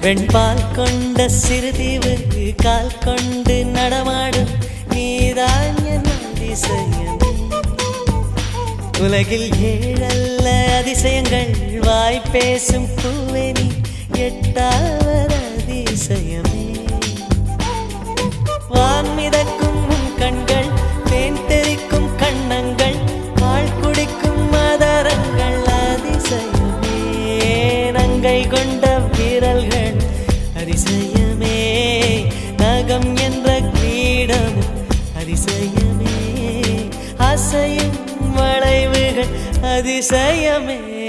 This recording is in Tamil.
வெண்பால் கொண்ட சிறுதீவு கால் கொண்டு நடமாடும் நீதான் என் அதிசயம். உலகில் ஏழல்ல அதிசயங்கள் வாய் பேசும் பூவே நீ எட்டாவது அதிசயமே. வான் மிதக்கும் கண்கள் தேன் தெறிக்கும் கண்ணங்கள் பால் குடிக்கும் மதரங்கள் அதிசயமே. நங்கை கொண்ட வீரல்கள் அதிசயமே. நகம் என்ற கிரீடம் அதிசயமே. அசையும் வளைவுகள் அதிசயமே.